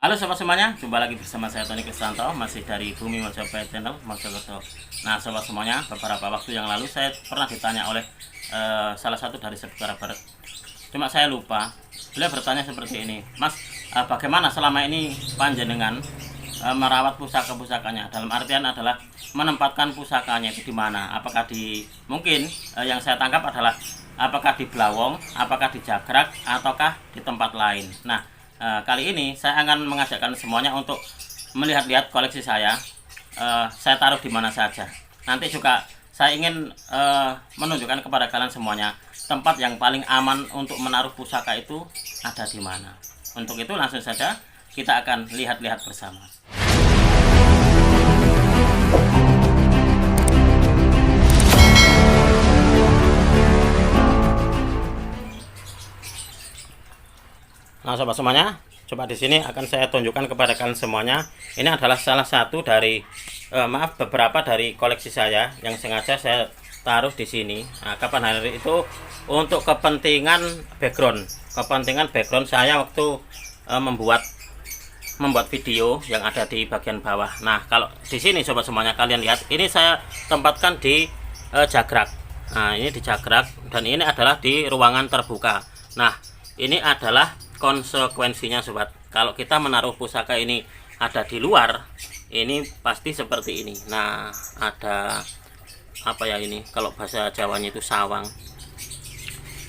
Halo sobat semuanya, jumpa lagi bersama saya Tony Kristanto, masih dari Bumi Mojokerto Channel Mojokerto. Nah sobat semuanya, beberapa waktu yang lalu saya pernah ditanya oleh salah satu dari subscriber. Cuma saya lupa, beliau bertanya seperti ini, Mas, bagaimana selama ini panjenengan merawat pusaka-pusakanya? Dalam artian adalah menempatkan pusakanya itu di mana? Apakah di, mungkin yang saya tangkap adalah apakah di Blawong, apakah di Jagrak, ataukah di tempat lain. Nah, kali ini saya akan mengajakkan semuanya untuk melihat-lihat koleksi saya. Saya taruh di mana saja. Nanti juga saya ingin menunjukkan kepada kalian semuanya tempat yang paling aman untuk menaruh pusaka itu ada di mana. Untuk itu langsung saja kita akan lihat-lihat bersama. Nah sobat semuanya, coba di sini akan saya tunjukkan kepada kalian semuanya. Ini adalah salah satu dari beberapa dari koleksi saya yang sengaja saya taruh di sini. Nah, kapan hari itu untuk kepentingan background saya waktu membuat video yang ada di bagian bawah. Nah kalau di sini sobat semuanya kalian lihat, ini saya tempatkan di Jagrak. Nah ini di Jagrak dan ini adalah di ruangan terbuka. Nah ini adalah konsekuensinya sobat, kalau kita menaruh pusaka ini ada di luar, ini pasti seperti ini. Nah ada apa ya, ini kalau bahasa Jawanya itu sawang.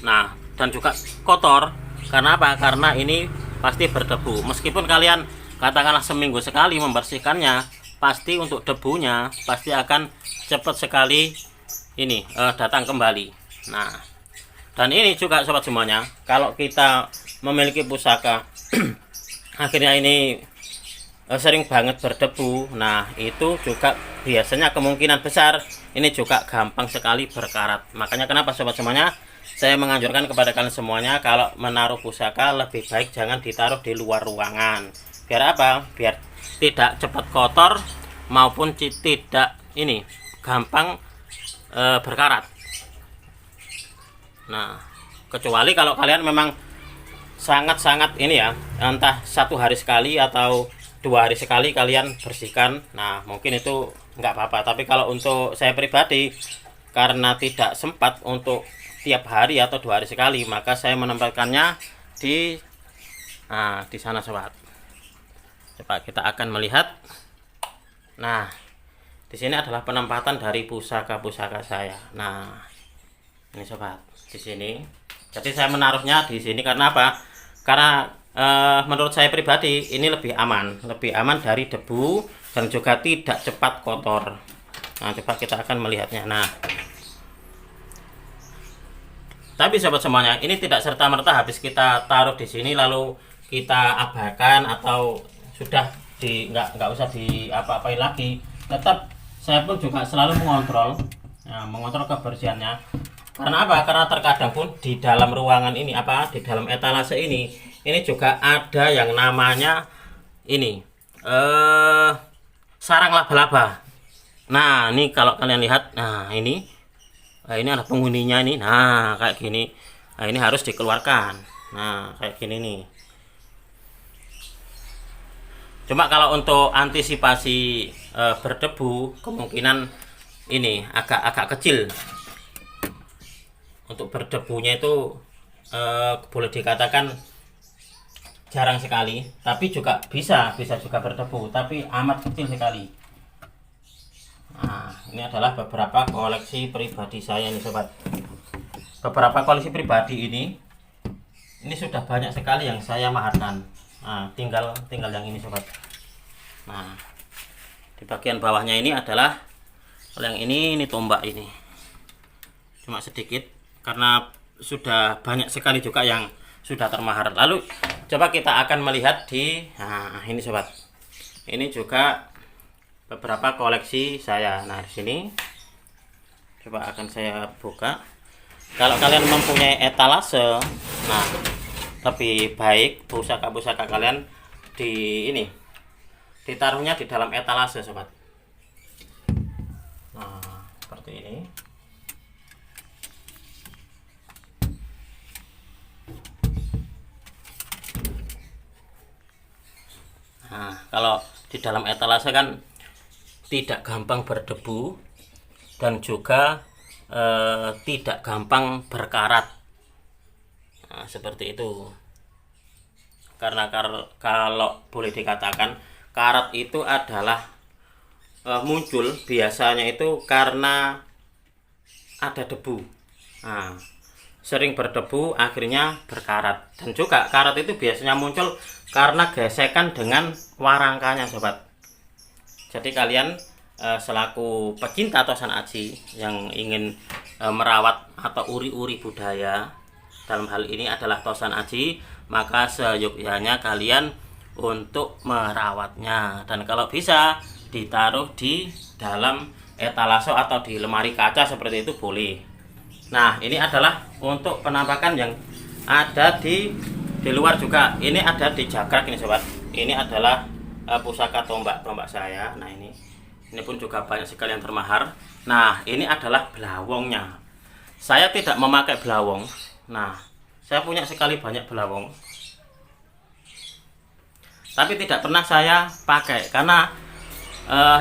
Nah dan juga kotor. Karena apa? Karena ini pasti berdebu. Meskipun kalian katakanlah seminggu sekali membersihkannya, pasti untuk debunya pasti akan cepat sekali ini datang kembali. Nah dan ini juga sobat semuanya, kalau kita memiliki pusaka akhirnya ini sering banget berdebu, nah itu juga biasanya kemungkinan besar ini juga gampang sekali berkarat. Makanya kenapa sobat semuanya, saya menganjurkan kepada kalian semuanya kalau menaruh pusaka lebih baik jangan ditaruh di luar ruangan. Biar apa? Biar tidak cepat kotor maupun tidak ini gampang berkarat. Nah kecuali kalau kalian memang sangat-sangat ini ya, entah 1 hari sekali atau 2 hari sekali kalian bersihkan, nah mungkin itu nggak apa-apa. Tapi kalau untuk saya pribadi, karena tidak sempat untuk tiap hari atau 2 hari sekali, maka saya menempatkannya di sana sobat. Coba kita akan melihat. Nah di sini adalah penempatan dari pusaka-pusaka saya. Nah ini sobat, di sini. Jadi saya menaruhnya di sini karena apa? Karena menurut saya pribadi ini lebih aman dari debu dan juga tidak cepat kotor. Nah, coba kita akan melihatnya. Nah, tapi sobat semuanya, ini tidak serta-merta habis kita taruh di sini lalu kita abaikan atau sudah nggak usah di apa-apain lagi. Tetap saya pun juga selalu mengontrol kebersihannya. Karena apa? Karena terkadang pun di dalam ruangan ini di dalam etalase ini juga ada yang namanya ini sarang laba-laba. Nah ini kalau kalian lihat, nah ini ada penghuninya ini. Nah kayak gini. Nah ini harus dikeluarkan. Nah kayak gini nih. Cuma kalau untuk antisipasi berdebu, kemungkinan ini agak kecil. Untuk berdebunya itu boleh dikatakan jarang sekali, tapi juga bisa juga berdebu, tapi amat kecil sekali. Nah ini adalah beberapa koleksi pribadi saya nih sobat. Beberapa koleksi pribadi ini sudah banyak sekali yang saya maharkan. Nah tinggal yang ini sobat. Nah di bagian bawahnya ini adalah yang ini tombak ini cuma sedikit karena sudah banyak sekali juga yang sudah termahar. Lalu coba kita akan melihat di ini sobat. Ini juga beberapa koleksi saya. Nah di sini coba akan saya buka. Kalau kalian mempunyai etalase, nah lebih baik pusaka-pusaka kalian ditaruhnya di dalam etalase sobat. Nah seperti ini. kalau di dalam etalase kan tidak gampang berdebu dan juga tidak gampang berkarat. Nah, seperti itu. Karena kalau boleh dikatakan karat itu adalah muncul biasanya itu karena ada debu. Nah, sering berdebu akhirnya berkarat, dan juga karat itu biasanya muncul karena gesekan dengan warangkanya sobat. Jadi kalian selaku pecinta tosan aji yang ingin merawat atau uri-uri budaya, dalam hal ini adalah tosan aji, maka seyogyanya kalian untuk merawatnya, dan kalau bisa ditaruh di dalam etalase atau di lemari kaca seperti itu boleh. Nah, ini adalah untuk penampakan yang ada di luar juga. Ini ada di jagrak ini sobat. Ini adalah pusaka tombak saya. Nah, ini pun juga banyak sekali yang termahar. Nah, ini adalah belawongnya. Saya tidak memakai belawong. Nah, saya punya sekali banyak belawong, tapi tidak pernah saya pakai karena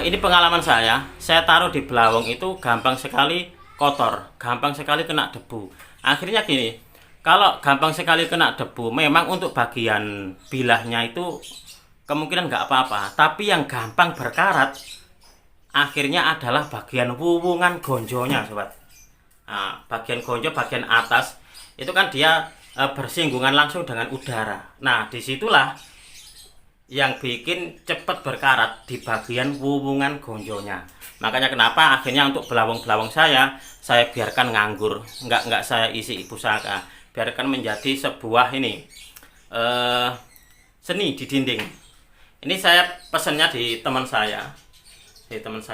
ini pengalaman saya taruh di belawong itu gampang sekali kotor, gampang sekali kena debu. Akhirnya gini, kalau gampang sekali kena debu, memang untuk bagian bilahnya itu kemungkinan nggak apa-apa, tapi yang gampang berkarat akhirnya adalah bagian wuwungan gonjonya sobat. Nah, bagian gonjo, bagian atas itu kan dia bersinggungan langsung dengan udara. Nah, disitulah yang bikin cepat berkarat di bagian wuwungan gonjonya. Makanya kenapa akhirnya untuk belawong-belawong saya biarkan nganggur, nggak saya isi pusaka, biarkan menjadi sebuah seni di dinding. Ini saya pesannya di teman saya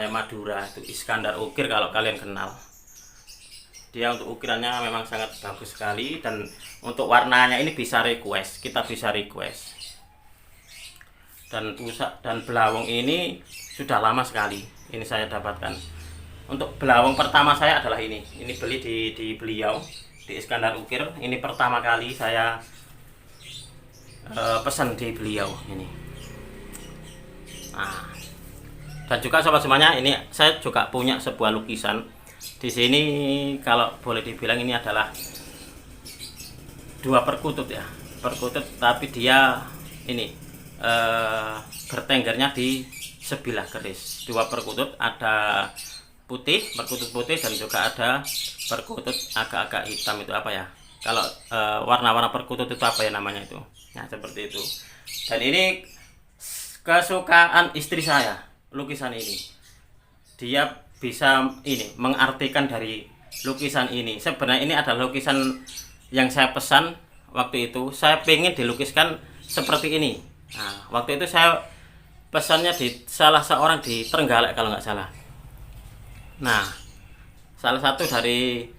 Madura, itu Iskandar Ukir, kalau kalian kenal. Dia untuk ukirannya memang sangat bagus sekali, dan untuk warnanya ini bisa request, kita bisa request. Dan belawong ini sudah lama sekali ini saya dapatkan. Untuk belawong pertama saya adalah ini beli di beliau, di Iskandar Ukir. Ini pertama kali saya pesan di beliau ini. Nah, dan juga sobat semuanya, ini saya juga punya sebuah lukisan di sini. Kalau boleh dibilang ini adalah dua perkutut ya, tapi dia ini bertenggernya di sebilah keris. Dua perkutut, ada perkutut putih dan juga ada perkutut agak-agak hitam. Itu apa ya, kalau warna-warna perkutut itu apa ya namanya itu. Nah, seperti itu. Dan ini kesukaan istri saya, lukisan ini. Dia bisa mengartikan dari lukisan ini. Sebenarnya ini adalah lukisan yang saya pesan waktu itu. Saya pengen dilukiskan seperti ini. Nah, waktu itu saya pesannya di salah seorang di Trenggalek kalau nggak salah. Nah, salah satu dari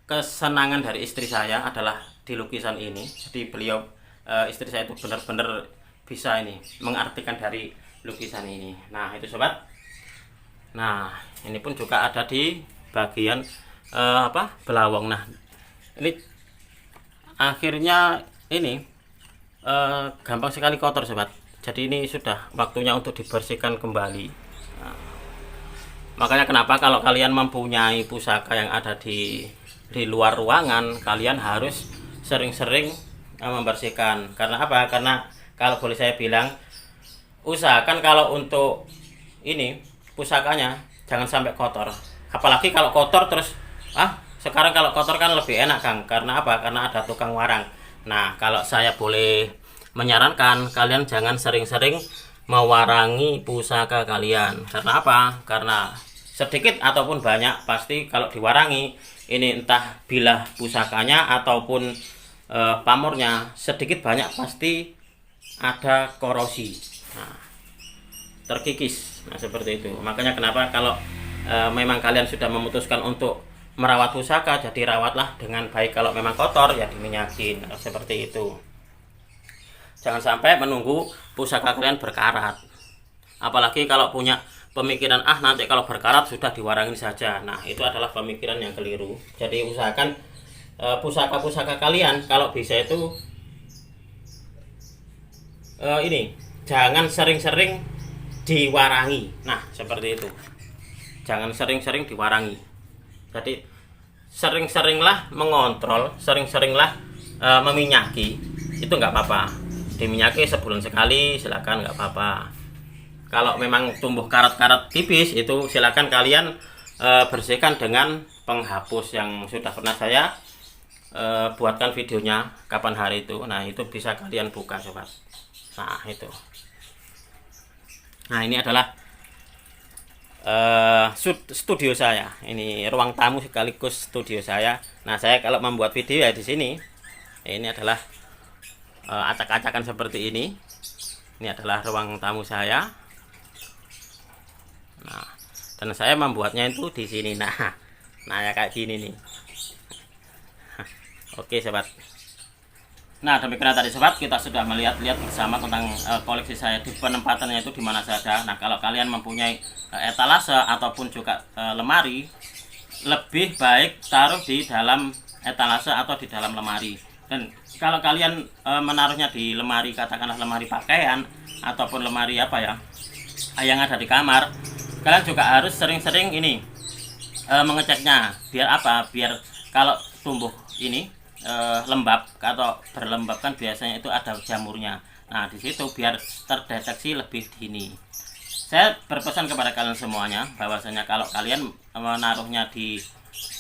kesenangan dari istri saya adalah di lukisan ini. Jadi beliau, istri saya itu benar-benar bisa mengartikan dari lukisan ini. Nah, itu sobat. Nah, ini pun juga ada di bagian belawong. Nah, ini akhirnya gampang sekali kotor sobat. Jadi ini sudah waktunya untuk dibersihkan kembali. Nah, makanya kenapa kalau kalian mempunyai pusaka yang ada di luar ruangan, kalian harus sering-sering membersihkan. Karena apa? Karena kalau boleh saya bilang, usahakan kalau untuk pusakanya jangan sampai kotor. Apalagi kalau kotor terus sekarang kalau kotor kan lebih enak Kang. Karena apa? Karena ada tukang warang. Nah, kalau saya boleh menyarankan, kalian jangan sering-sering mewarangi pusaka kalian. Karena apa? Karena sedikit ataupun banyak, pasti kalau diwarangi, ini entah bilah pusakanya ataupun pamornya, sedikit banyak pasti ada korosi. Nah, terkikis. Nah, seperti itu. Makanya kenapa kalau memang kalian sudah memutuskan untuk merawat pusaka, jadi rawatlah dengan baik. Kalau memang kotor ya diminyakin, seperti itu. Jangan sampai menunggu pusaka kalian berkarat. Apalagi kalau punya pemikiran nanti kalau berkarat sudah diwarangin saja. Nah, itu adalah pemikiran yang keliru. Jadi usahakan pusaka-pusaka kalian kalau bisa itu jangan sering-sering diwarangi. Nah, seperti itu. Jangan sering-sering diwarangi. Jadi sering-seringlah mengontrol, sering-seringlah meminyaki. Itu nggak apa-apa. Diminyaki sebulan sekali, silakan, nggak apa-apa. Kalau memang tumbuh karat-karat tipis, itu silakan kalian bersihkan dengan penghapus yang sudah pernah saya buatkan videonya kapan hari itu. Nah, itu bisa kalian buka sobat. Nah, itu. Nah, ini adalah studio saya. Ini ruang tamu sekaligus studio saya. Nah, saya kalau membuat video ya di sini. Ini adalah acak-acakan seperti ini. Ini adalah ruang tamu saya. Nah, dan saya membuatnya itu di sini. Nah ya kayak gini nih. Oke sobat. Nah, demikian tadi sobat, kita sudah melihat-lihat bersama tentang koleksi saya di penempatannya itu di mana saja. Nah, kalau kalian mempunyai etalase ataupun juga lemari, lebih baik taruh di dalam etalase atau di dalam lemari. Dan kalau kalian menaruhnya di lemari, katakanlah lemari pakaian ataupun lemari apa ya yang ada di kamar, kalian juga harus sering-sering ini mengeceknya. Biar apa? Biar kalau tumbuh ini lembab atau berlembab kan biasanya itu ada jamurnya. Nah, di situ biar terdeteksi lebih dini. Saya berpesan kepada kalian semuanya bahwasanya kalau kalian menaruhnya di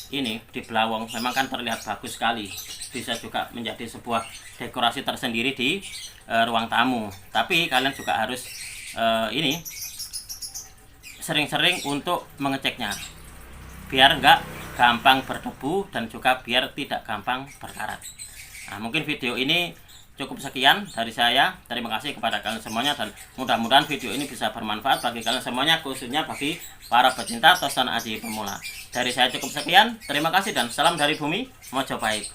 ini di belawong, memang kan terlihat bagus sekali. Bisa juga menjadi sebuah dekorasi tersendiri di ruang tamu. Tapi kalian juga harus ini sering-sering untuk mengeceknya biar enggak gampang berdebu dan juga biar tidak gampang berkarat. Nah, mungkin video ini cukup sekian dari saya. Terima kasih kepada kalian semuanya dan mudah-mudahan video ini bisa bermanfaat bagi kalian semuanya, khususnya bagi para pecinta tos tanah aji pemula. Dari saya cukup sekian. Terima kasih dan salam dari bumi Mojopahit.